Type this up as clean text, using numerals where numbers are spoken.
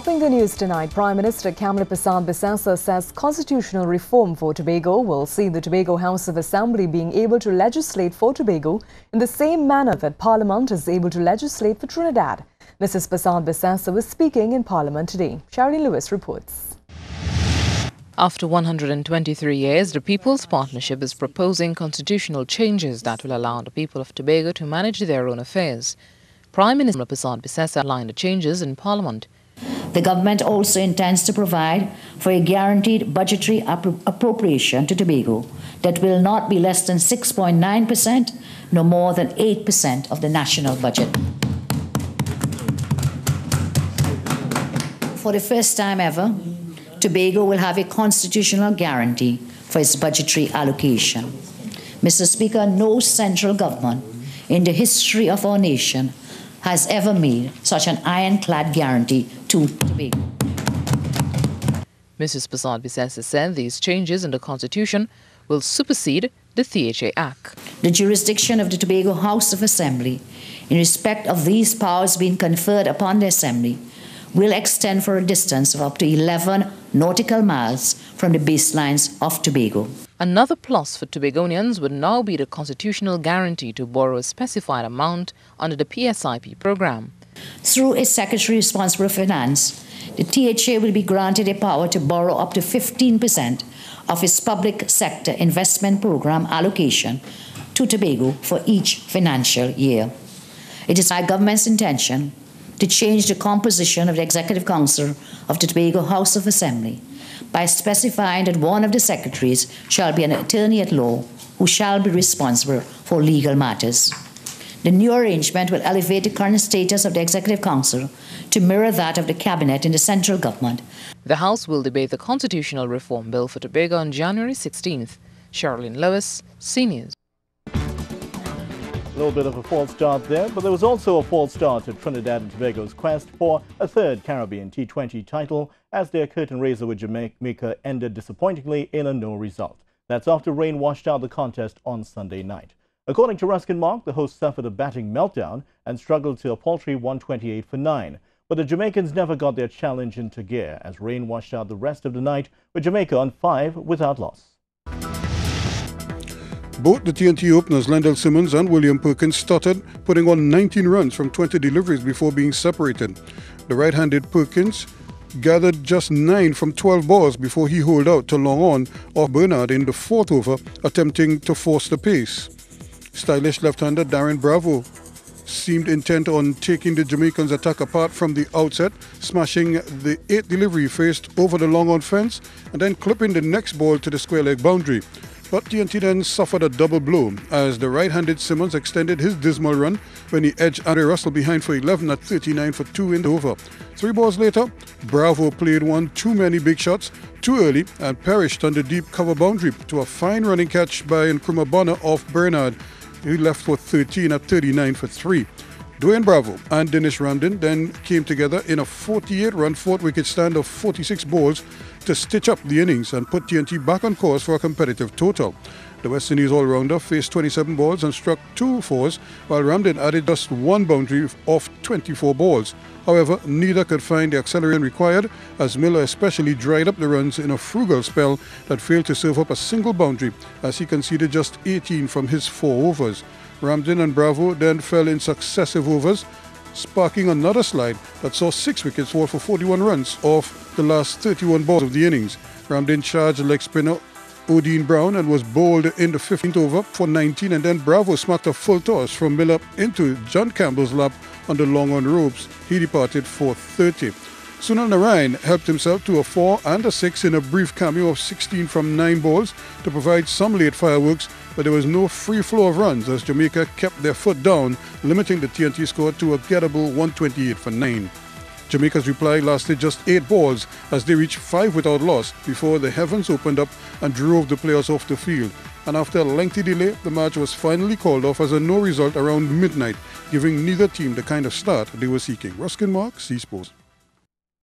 Topping the news tonight, Prime Minister Kamla Persad-Bissessar says constitutional reform for Tobago will see the Tobago House of Assembly being able to legislate for Tobago in the same manner that Parliament is able to legislate for Trinidad. Mrs. Persad-Bissessar was speaking in Parliament today. Sherilyn Lewis reports. After 123 years, the People's Partnership is proposing constitutional changes that will allow the people of Tobago to manage their own affairs. Prime Minister Persad-Bissessar outlined the changes in Parliament. The government also intends to provide for a guaranteed budgetary appropriation to Tobago that will not be less than 6.9%, no more than 8% of the national budget. For the first time ever, Tobago will have a constitutional guarantee for its budgetary allocation. Mr. Speaker, no central government in the history of our nation has ever made such an ironclad guarantee to Tobago. Mrs. Persad-Bissessar said these changes in the Constitution will supersede the THA Act. The jurisdiction of the Tobago House of Assembly, in respect of these powers being conferred upon the Assembly, will extend for a distance of up to 11 nautical miles from the baselines of Tobago. Another plus for Tobagonians would now be the constitutional guarantee to borrow a specified amount under the PSIP program. Through a Secretary responsible for finance, the THA will be granted a power to borrow up to 15% of its public sector investment program allocation to Tobago for each financial year. It is our government's intention to change the composition of the Executive Council of the Tobago House of Assembly by specifying that one of the secretaries shall be an attorney at law who shall be responsible for legal matters. The new arrangement will elevate the current status of the Executive Council to mirror that of the Cabinet in the central government. The House will debate the constitutional reform bill for Tobago on January 16th. Sherilyn Lewis, CNews. A little bit of a false start there, but there was also a false start to Trinidad and Tobago's quest for a third Caribbean T20 title as their curtain raiser with Jamaica ended disappointingly in a no result. That's after rain washed out the contest on Sunday night. According to Ruskin Mark, the hosts suffered a batting meltdown and struggled to a paltry 128 for 9. But the Jamaicans never got their challenge into gear as rain washed out the rest of the night with Jamaica on 5 without loss. Both the TNT openers, Lendell Simmons and William Perkins, started putting on 19 runs from 20 deliveries before being separated. The right-handed Perkins gathered just 9 from 12 balls before he holed out to long on off Bernard in the 4th over, attempting to force the pace. Stylish left-hander Darren Bravo seemed intent on taking the Jamaicans' attack apart from the outset, smashing the 8th delivery faced over the long on fence and then clipping the next ball to the square leg boundary. But TNT then suffered a double blow as the right-handed Simmons extended his dismal run when he edged Andre Russell behind for 11 at 39 for 2 in the over. 3 balls later, Bravo played one too many big shots too early and perished on the deep cover boundary to a fine running catch by Nkrumah Bonner off Bernard. He left for 13 at 39 for 3. Dwayne Bravo and Dennis Ramden then came together in a 48-run 4th wicket stand of 46 balls to stitch up the innings and put TNT back on course for a competitive total. The West Indies all-rounder faced 27 balls and struck 2 fours, while Ramden added just 1 boundary off 24 balls. However, neither could find the acceleration required as Miller especially dried up the runs in a frugal spell that failed to serve up a single boundary as he conceded just 18 from his 4 overs. Ramden and Bravo then fell in successive overs, sparking another slide that saw 6 wickets fall for 41 runs off the last 31 balls of the innings. Ramden charged leg spinner Odin Brown and was bowled in the 15th over for 19, and then Bravo smacked a full toss from Miller into John Campbell's lap on the long on ropes. He departed for 30. Sunil Narayan helped himself to a 4 and a 6 in a brief cameo of 16 from 9 balls to provide some late fireworks, but there was no free flow of runs as Jamaica kept their foot down, limiting the TNT score to a gettable 128 for 9. Jamaica's reply lasted just 8 balls as they reached 5 without loss before the heavens opened up and drove the players off the field. And after a lengthy delay, the match was finally called off as a no result around midnight, giving neither team the kind of start they were seeking. Ruskin Mark, C Sports.